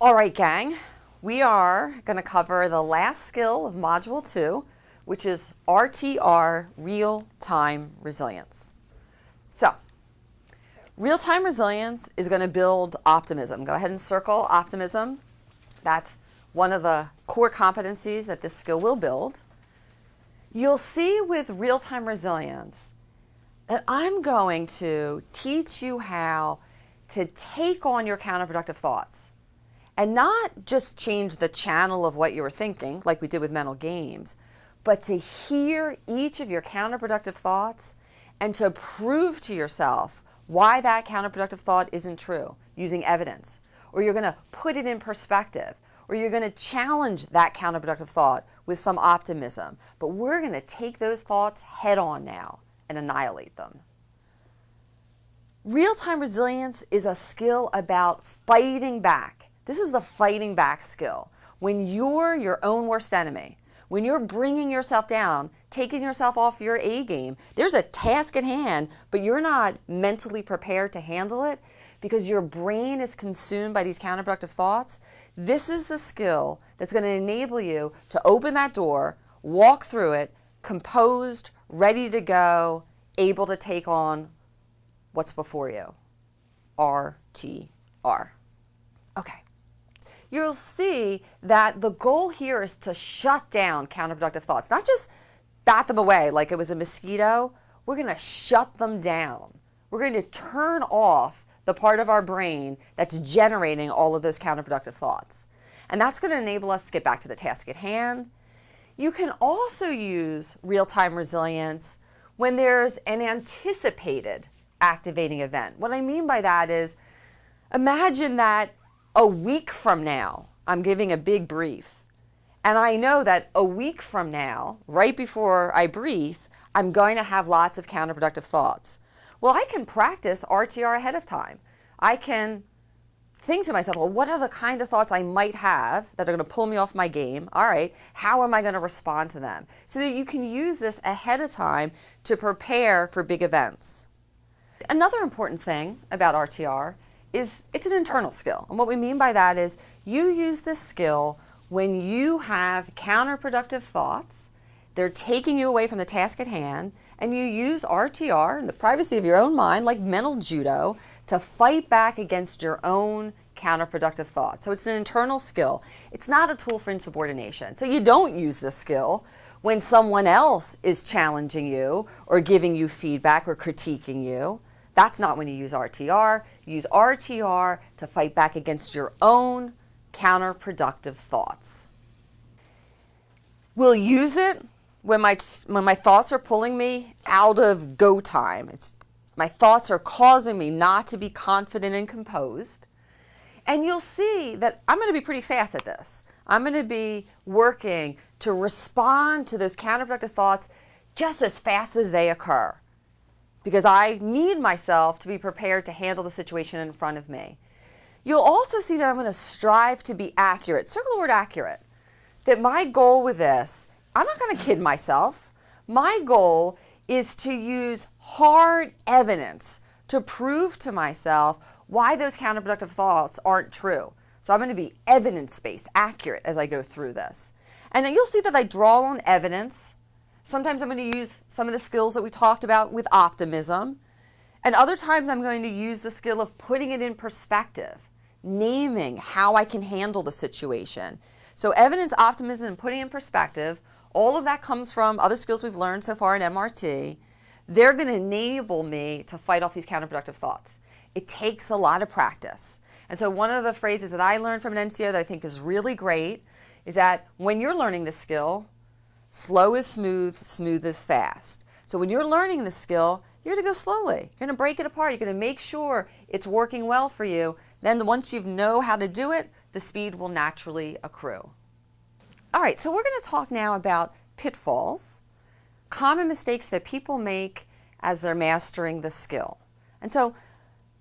All right, gang, we are going to cover the last skill of Module 2, which is RTR, Real-Time Resilience. So, real-time resilience is going to build optimism. Go ahead and circle optimism. That's one of the core competencies that this skill will build. You'll see with real-time resilience that I'm going to teach you how to take on your counterproductive thoughts and not just change the channel of what you were thinking, like we did with mental games, but to hear each of your counterproductive thoughts and to prove to yourself why that counterproductive thought isn't true using evidence. Or you're going to put it in perspective, or you're going to challenge that counterproductive thought with some optimism. But we're going to take those thoughts head on now and annihilate them. Real-time resilience is a skill about fighting back. This is the fighting back skill. When you're your own worst enemy, when you're bringing yourself down, taking yourself off your A game, there's a task at hand, but you're not mentally prepared to handle it because your brain is consumed by these counterproductive thoughts. This is the skill that's going to enable you to open that door, walk through it, composed, ready to go, able to take on what's before you. RTR. Okay. You'll see that the goal here is to shut down counterproductive thoughts, not just bat them away like it was a mosquito. We're going to shut them down. We're going to turn off the part of our brain that's generating all of those counterproductive thoughts. And that's going to enable us to get back to the task at hand. You can also use real-time resilience when there's an anticipated activating event. What I mean by that is, imagine that a week from now, I'm giving a big brief, and I know that a week from now, right before I brief, I'm going to have lots of counterproductive thoughts. Well, I can practice RTR ahead of time. I can think to myself, well, what are the kind of thoughts I might have that are going to pull me off my game? All right, how am I going to respond to them? So that you can use this ahead of time to prepare for big events. Another important thing about RTR is it's an internal skill. And what we mean by that is you use this skill when you have counterproductive thoughts, they're taking you away from the task at hand, and you use RTR in the privacy of your own mind, like mental judo, to fight back against your own counterproductive thoughts. So it's an internal skill. It's not a tool for insubordination. So you don't use this skill when someone else is challenging you or giving you feedback or critiquing you. That's not when you use RTR. You use RTR to fight back against your own counterproductive thoughts. We'll use it when my thoughts are pulling me out of go time. My thoughts are causing me not to be confident and composed. And you'll see that I'm going to be pretty fast at this. I'm going to be working to respond to those counterproductive thoughts just as fast as they occur, because I need myself to be prepared to handle the situation in front of me. You'll also see that I'm going to strive to be accurate. Circle the word accurate. That my goal with this, I'm not going to kid myself. My goal is to use hard evidence to prove to myself why those counterproductive thoughts aren't true. So I'm going to be evidence-based, accurate as I go through this. And then you'll see that I draw on evidence. Sometimes I'm going to use some of the skills that we talked about with optimism. And other times I'm going to use the skill of putting it in perspective, naming how I can handle the situation. So evidence, optimism, and putting in perspective, all of that comes from other skills we've learned so far in MRT. They're going to enable me to fight off these counterproductive thoughts. It takes a lot of practice. And so one of the phrases that I learned from an NCO that I think is really great is that when you're learning this skill, slow is smooth, smooth is fast. So when you're learning this skill, you're going to go slowly. You're going to break it apart. You're going to make sure it's working well for you. Then once you know how to do it, the speed will naturally accrue. All right, so we're going to talk now about pitfalls, common mistakes that people make as they're mastering the skill. And so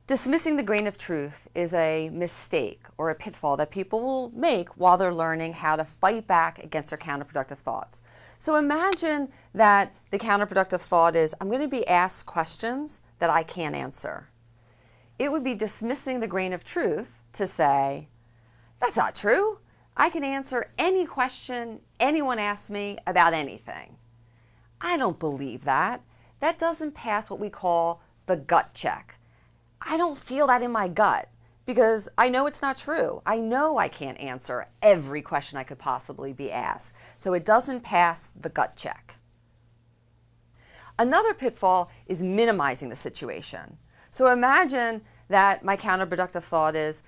dismissing the grain of truth is a mistake or a pitfall that people will make while they're learning how to fight back against their counterproductive thoughts. So imagine that the counterproductive thought is, I'm going to be asked questions that I can't answer. It would be dismissing the grain of truth to say, That's not true. I can answer any question anyone asks me about anything. I don't believe that. That doesn't pass what we call the gut check. I don't feel that in my gut because I know it's not true. I know I can't answer every question I could possibly be asked. So it doesn't pass the gut check. Another pitfall is minimizing the situation. So imagine that my counterproductive thought is,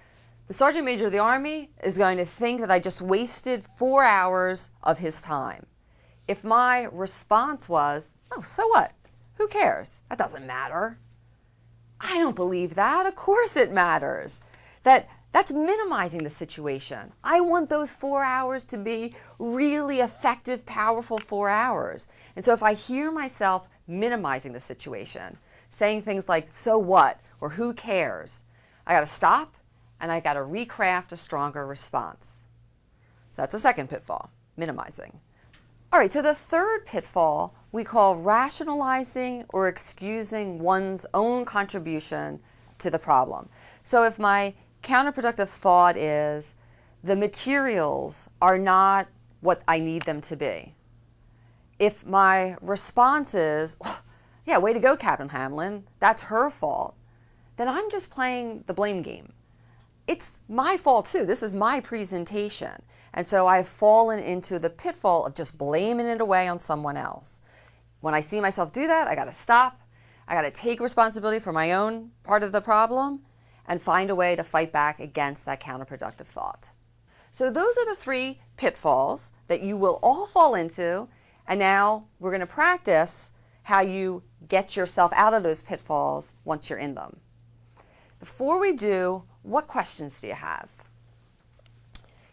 the Sergeant Major of the Army is going to think that I just wasted 4 hours of his time. If my response was, oh, so what? Who cares? That doesn't matter. I don't believe that. Of course it matters. That's minimizing the situation. I want those 4 hours to be really effective, powerful 4 hours. And so if I hear myself minimizing the situation, saying things like, so what? Or who cares? I got to stop and I got to recraft a stronger response. So that's the second pitfall, minimizing. All right, so the third pitfall we call rationalizing or excusing one's own contribution to the problem. So if my counterproductive thought is, the materials are not what I need them to be. If my response is, yeah, way to go, Captain Hamlin, that's her fault, then I'm just playing the blame game. It's my fault too. This is my presentation. And so I've fallen into the pitfall of just blaming it away on someone else. When I see myself do that, I got to stop. I got to take responsibility for my own part of the problem and find a way to fight back against that counterproductive thought. So those are the 3 pitfalls that you will all fall into. And now we're going to practice how you get yourself out of those pitfalls once you're in them. Before we do, what questions do you have?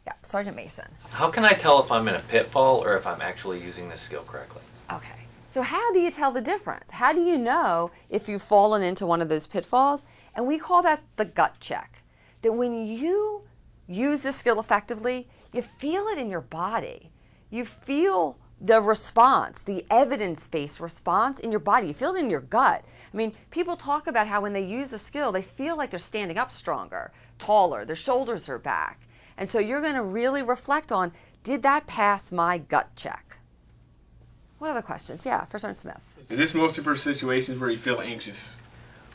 Yeah, Sergeant Mason. How can I tell if I'm in a pitfall or if I'm actually using this skill correctly? Okay. So how do you tell the difference? How do you know if you've fallen into one of those pitfalls? And we call that the gut check. That when you use this skill effectively, you feel it in your body. You feel the response, the evidence-based response in your body. You feel it in your gut. I mean, people talk about how when they use a skill, they feel like they're standing up stronger, taller, their shoulders are back. And so you're going to really reflect on, did that pass my gut check? What other questions? Yeah, for Sergeant Smith. Is this mostly for situations where you feel anxious?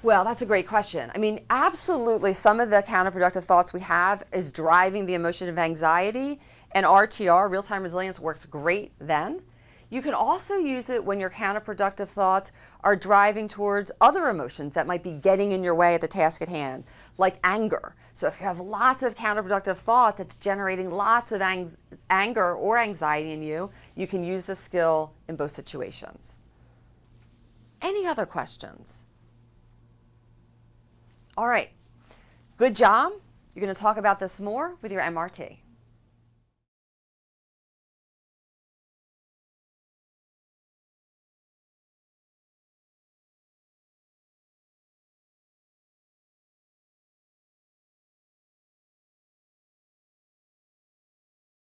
Well, that's a great question. I mean, absolutely, some of the counterproductive thoughts we have is driving the emotion of anxiety, and RTR, real-time resilience, works great then. You can also use it when your counterproductive thoughts are driving towards other emotions that might be getting in your way at the task at hand, like anger. So if you have lots of counterproductive thoughts that's generating lots of anger or anxiety in you, you can use the skill in both situations. Any other questions? All right, good job. You're going to talk about this more with your MRT.